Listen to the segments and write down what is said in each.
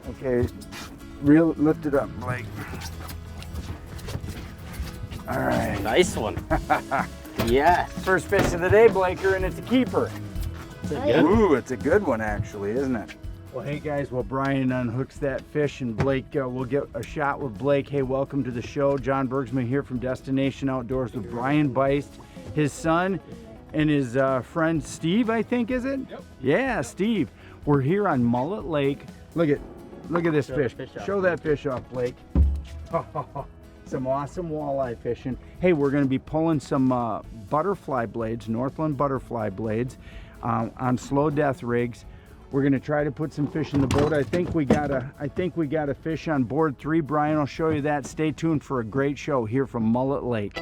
Okay, lift it up, Blake. All right. Nice one. Yeah. First fish of the day, Blaker, and it's a keeper. Is it good? Ooh, it's a good one actually, isn't it? Well, hey guys, while Brian unhooks that fish and Blake, we'll get a shot with Blake. Hey, welcome to the show. John Bergsman here from Destination Outdoors with Brian Beist, his son, and his friend Steve, I think, is it? Yep. Yeah, Steve. We're here on Mullet Lake. Look at this fish. Show that fish off, Blake. Some awesome walleye fishing. Hey, we're going to be pulling some butterfly blades, Northland butterfly blades, on slow death rigs. We're going to try to put some fish in the boat. I think we got a fish on board 3. Brian will show you that. Stay tuned for a great show here from Mullet Lake.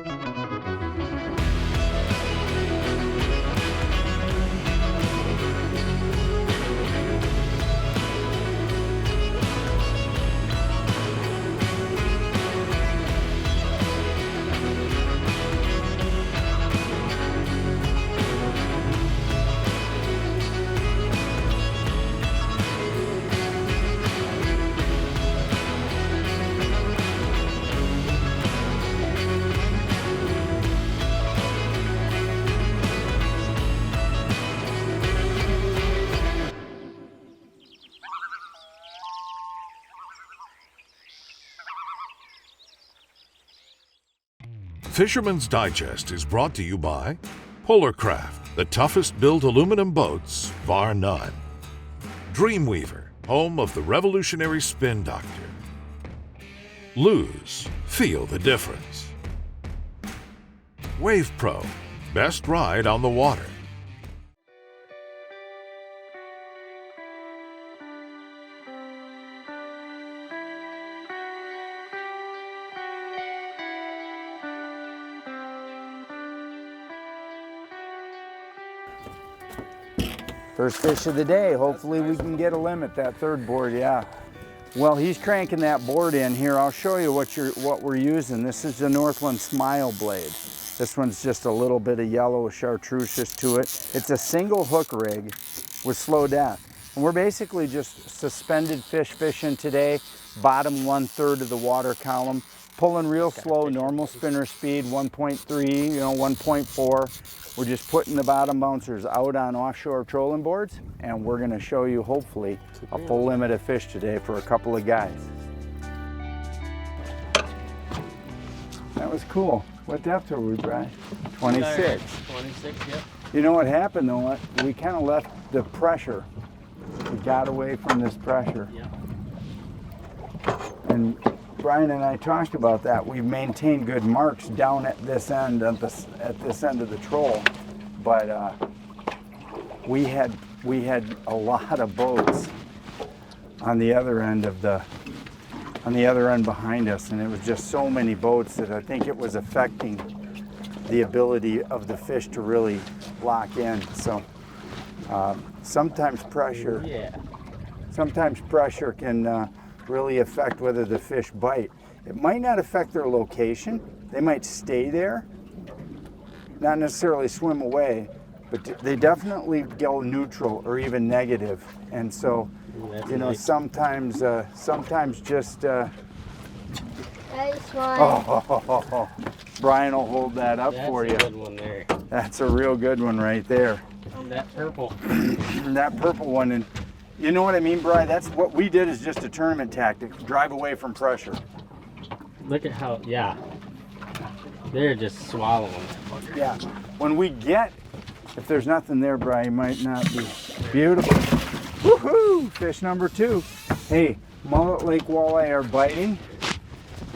Fisherman's Digest is brought to you by Polarcraft, the toughest built aluminum boats, bar none. Dreamweaver, home of the revolutionary Spin Doctor. Lose, feel the difference. WavePro, best ride on the water. First fish of the day. Hopefully we can get a limit, that third board, yeah. Well, he's cranking that board in here. I'll show you what we're using. This is the Northland Smile blade. This one's just a little bit of yellow chartreuse just to it. It's a single hook rig with slow death. And we're basically just suspended fish fishing today, bottom 1/3 of the water column, pulling real slow, normal spinner speed, 1.3, 1.4. We're just putting the bottom bouncers out on offshore trolling boards, and we're gonna show you, hopefully, a full limit of fish today for a couple of guys. That was cool. What depth are we, Brian? 26. 26, yep. You know what happened though? We kind of left the pressure. We got away from this pressure. Yep. And Brian and I talked about that. We've maintained good marks down at this end, at this end of the troll, but we had a lot of boats on the other end behind us, and it was just so many boats that I think it was affecting the ability of the fish to really lock in. So sometimes pressure can really affect whether the fish bite. It might not affect their location. They might stay there, not necessarily swim away, but they definitely go neutral or even negative. And so, sometimes just. Nice one. Brian will hold that up for you. That's a good one there. That's a real good one right there. And that purple. That purple one, and you know what I mean, Brian? That's what we did, is just a tournament tactic. Drive away from pressure. Look at how, yeah. They're just swallowing it. Yeah. When we get, if there's nothing there, Brian, might not be beautiful. Woohoo! Fish number 2. Hey, Mullet Lake walleye are biting.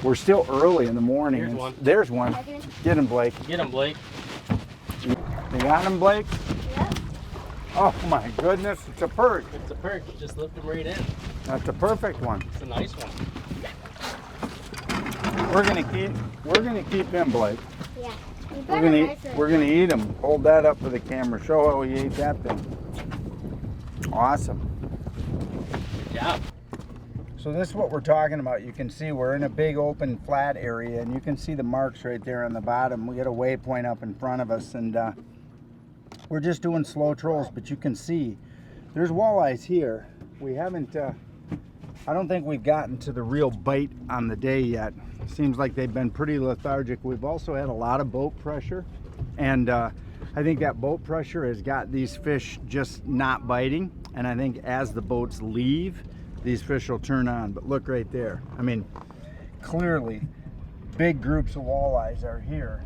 We're still early in the morning. Here's one. There's one. Get him, Blake. Get him, Blake. You got him, Blake? Yep. Oh my goodness, it's a perch. It's a perch. Just lift him right in. That's a perfect one. It's a nice one. We're gonna keep him, Blake. Yeah. We're gonna eat him. Hold that up for the camera. Show how we ate that thing. Awesome. Good job. So this is what we're talking about. You can see we're in a big open flat area, and you can see the marks right there on the bottom. We got a waypoint up in front of us, and we're just doing slow trolls, but you can see there's walleyes here. We haven't I don't think we've gotten to the real bite on the day yet. Seems like they've been pretty lethargic. We've also had a lot of boat pressure, and I think that boat pressure has got these fish just not biting, and I think as the boats leave, these fish will turn on. But look right there. I mean, clearly big groups of walleyes are here.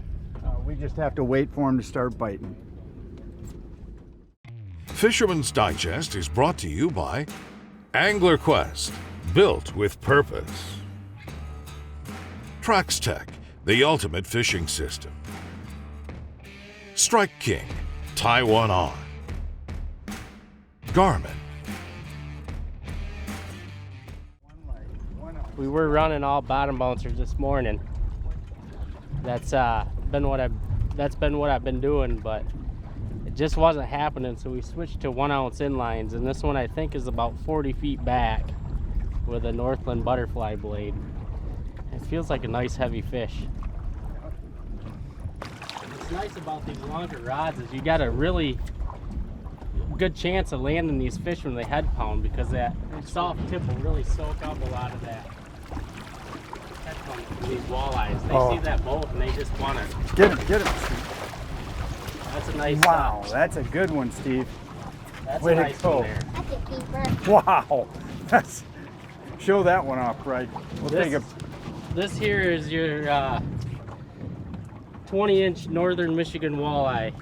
We just have to wait for them to start biting. Fisherman's Digest is brought to you by Angler Qwest, built with purpose. Traxstech, the ultimate fishing system. Strike King, tie one on. Garmin. We were running all bottom bouncers this morning. That's been what I've been doing, but it just wasn't happening, so we switched to 1 ounce inlines, and this one I think is about 40 feet back with a Northland butterfly blade. It feels like a nice heavy fish. What's nice about these longer rods is you got a really good chance of landing these fish when they head pound, because that soft tip will really soak up a lot of that head pound from these walleyes. They see that boat and they just want to Get him, Steve. That's a nice Wow, that's a good one, Steve. That's Way a to nice go. one there. That's a keeper. Wow, that's, show that one off, right? We'll take a, This here is your 20-inch northern Michigan walleye.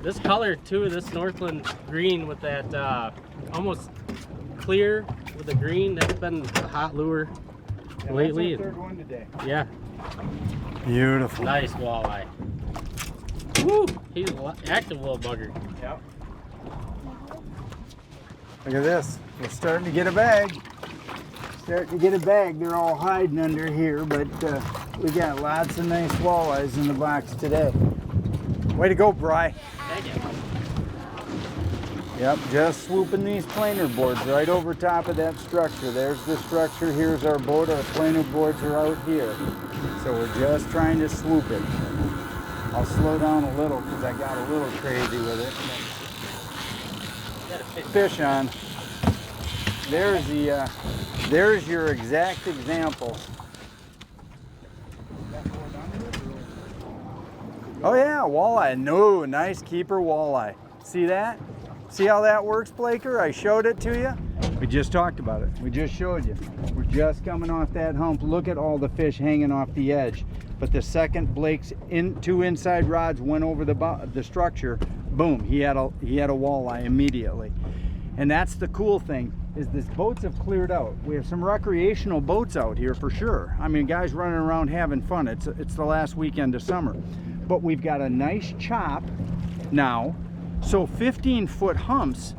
This color too, this Northland green with that almost clear with the green, that's been a hot lure lately. That's our third one today. Yeah, Beautiful. nice walleye. Woo! He's an active little bugger. Yep. Look at this. We're starting to get a bag. Starting to get a bag. They're all hiding under here, but we got lots of nice walleyes in the box today. Way to go, Bri. Thank you. Yep, just swooping these planer boards right over top of that structure. There's the structure. Here's our boat. Our planer boards are out here. So we're just trying to swoop it. I'll slow down a little because I got a little crazy with it. Fish on. There's your exact example. Oh yeah, walleye. No, nice keeper walleye. See that? See how that works, Blaker? I showed it to you. We just talked about it. We just showed you. We're just coming off that hump. Look at all the fish hanging off the edge. But the second Blake's two inside rods went over the structure, boom, he had a walleye immediately. And that's the cool thing, is these boats have cleared out. We have some recreational boats out here for sure. I mean, guys running around having fun. It's the last weekend of summer. But we've got a nice chop now. So 15-foot humps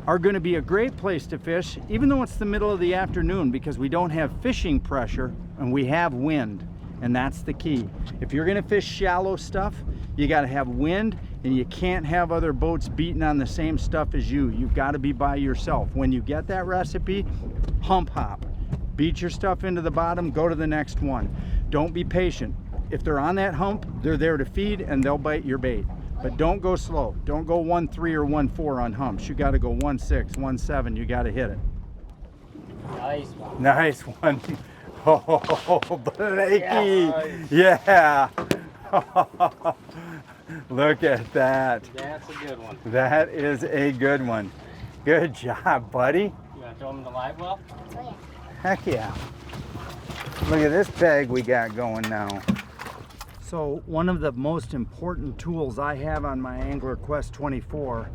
are going to be a great place to fish, even though it's the middle of the afternoon, because we don't have fishing pressure and we have wind. And that's the key. If you're going to fish shallow stuff, you got to have wind, and you can't have other boats beating on the same stuff as you. You've got to be by yourself. When you get that recipe, hump hop. Beat your stuff into the bottom, go to the next one. Don't be patient. If they're on that hump, they're there to feed and they'll bite your bait. But don't go slow. Don't go 1.3 or 1.4 on humps. You got to go 1.6, 1.7. You got to hit it. Nice one. Nice one. Oh, Blakey. Yeah. Look at that. That's a good one. That is a good one. Good job, buddy. You want to throw him in the live well? Oh, yeah. Heck yeah. Look at this bag we got going now. So one of the most important tools I have on my Angler Qwest 24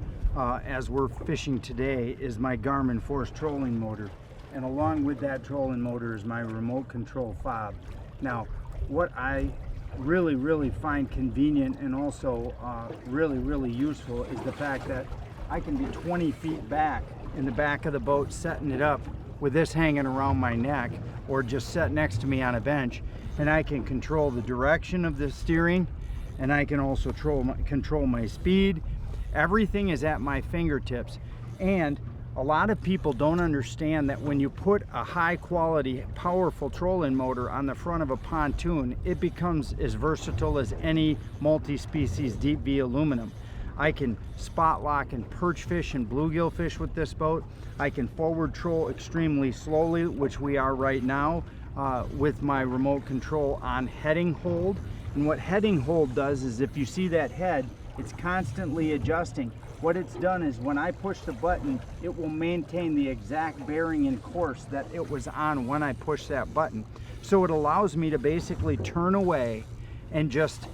as we're fishing today is my Garmin force trolling motor. And along with that trolling motor is my remote control fob. Now, what I really find convenient and also really useful is the fact that I can be 20 feet back in the back of the boat setting it up with this hanging around my neck, or just set next to me on a bench, and I can control the direction of the steering, and I can also control my speed. Everything is at my fingertips. And a lot of people don't understand that when you put a high quality, powerful trolling motor on the front of a pontoon, it becomes as versatile as any multi-species deep V aluminum. I can spot lock and perch fish and bluegill fish with this boat. I can forward troll extremely slowly, which we are right now, with my remote control on heading hold. And what heading hold does is, if you see that head, it's constantly adjusting. What it's done is, when I push the button, it will maintain the exact bearing and course that it was on when I push that button. So it allows me to basically turn away and just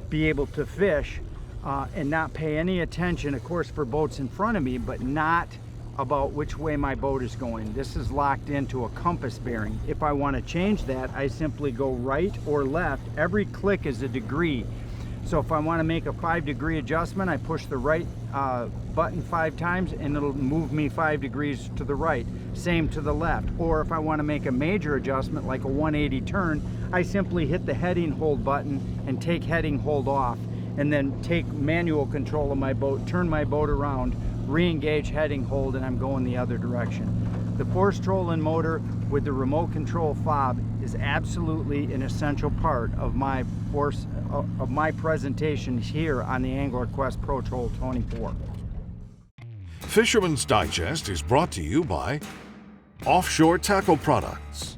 be able to fish and not pay any attention, of course, for boats in front of me, but not about which way my boat is going. This is locked into a compass bearing. If I want to change that, I simply go right or left. Every click is a degree. So if I want to make a 5-degree adjustment, I push the right button 5 times and it'll move me 5 degrees to the right. Same to the left. Or if I want to make a major adjustment, like a 180 turn, I simply hit the heading hold button and take heading hold off, and then take manual control of my boat, turn my boat around, re-engage heading hold, and I'm going the other direction. The force trolling motor with the remote control fob is absolutely an essential part of my presentation here on the Angler Qwest Pro Troll 24. Fisherman's Digest is brought to you by Offshore Tackle Products,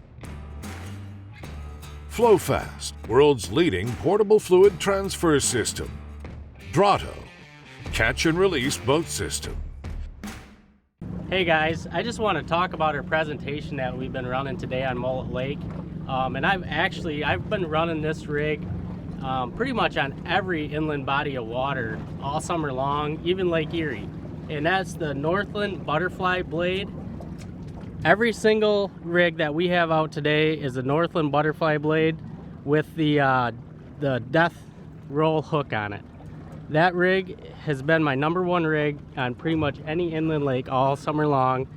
Flo-Fast, world's leading portable fluid transfer system, Drotto, catch and release boat system. Hey guys, I just want to talk about our presentation that we've been running today on Mullet Lake. And I've been running this rig pretty much on every inland body of water all summer long, even Lake Erie. And that's the Northland Butterfly Blade. Every single rig that we have out today is a Northland Butterfly Blade with the death roll hook on it. That rig has been my #1 rig on pretty much any inland lake all summer long.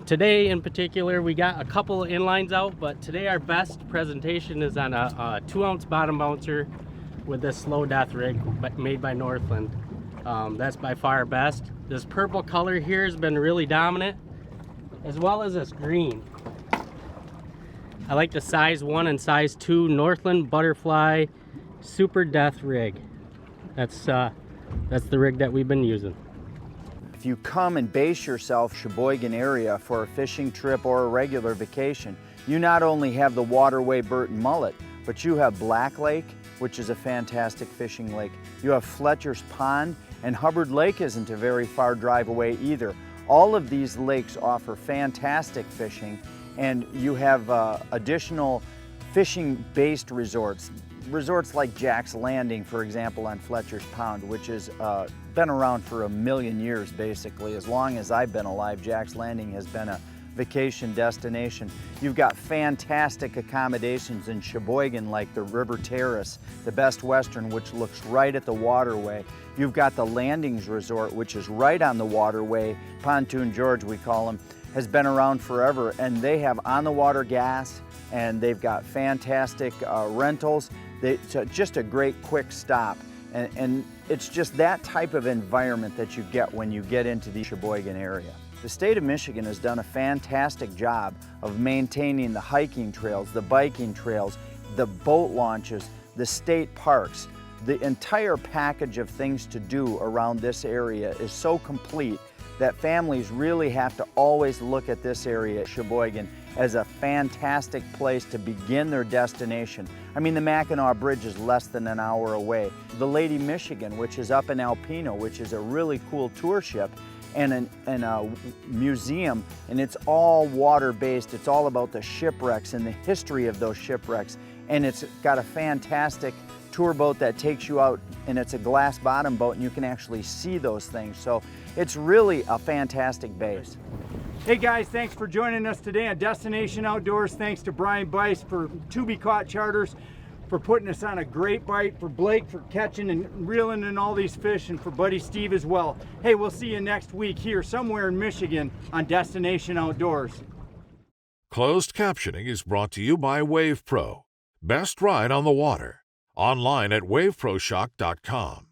Today in particular, we got a couple of inlines out, but today our best presentation is on a 2-ounce bottom bouncer with this slow death rig made by Northland. That's by far best. This purple color here has been really dominant, as well as this green. I like the size 1 and size 2 Northland Butterfly Super Death rig. That's the rig that we've been using. If you come and base yourself Cheboygan area for a fishing trip or a regular vacation, you not only have the waterway Burt and Mullet, but you have Black Lake, which is a fantastic fishing lake. You have Fletcher's Pond, and Hubbard Lake isn't a very far drive away either. All of these lakes offer fantastic fishing, and you have additional fishing-based resorts. Resorts like Jack's Landing, for example, on Fletcher's Pond, which has been around for 1,000,000 years, basically. As long as I've been alive, Jack's Landing has been a vacation destination. You've got fantastic accommodations in Cheboygan, like the River Terrace, the Best Western, which looks right at the waterway. You've got the Landings Resort, which is right on the waterway. Pontoon George, we call him, has been around forever, and they have on-the-water gas, and they've got fantastic rentals. It's just a great quick stop, and it's just that type of environment that you get when you get into the Cheboygan area. The state of Michigan has done a fantastic job of maintaining the hiking trails, the biking trails, the boat launches, the state parks. The entire package of things to do around this area is so complete that families really have to always look at this area at Cheboygan as a fantastic place to begin their destination. I mean, the Mackinac Bridge is less than an hour away. The Lady Michigan, which is up in Alpena, which is a really cool tour ship, and a museum, and it's all water-based. It's all about the shipwrecks and the history of those shipwrecks, and it's got a fantastic tour boat that takes you out, and it's a glass bottom boat, and you can actually see those things. So it's really a fantastic base. Hey guys, thanks for joining us today on Destination Outdoors. Thanks to Brian Bice for To Be Caught Charters, for putting us on a great bite, for Blake for catching and reeling in all these fish, and for Buddy Steve as well. Hey, we'll see you next week here somewhere in Michigan on Destination Outdoors. Closed captioning is brought to you by WavePro. Best ride on the water. Online at waveproshock.com.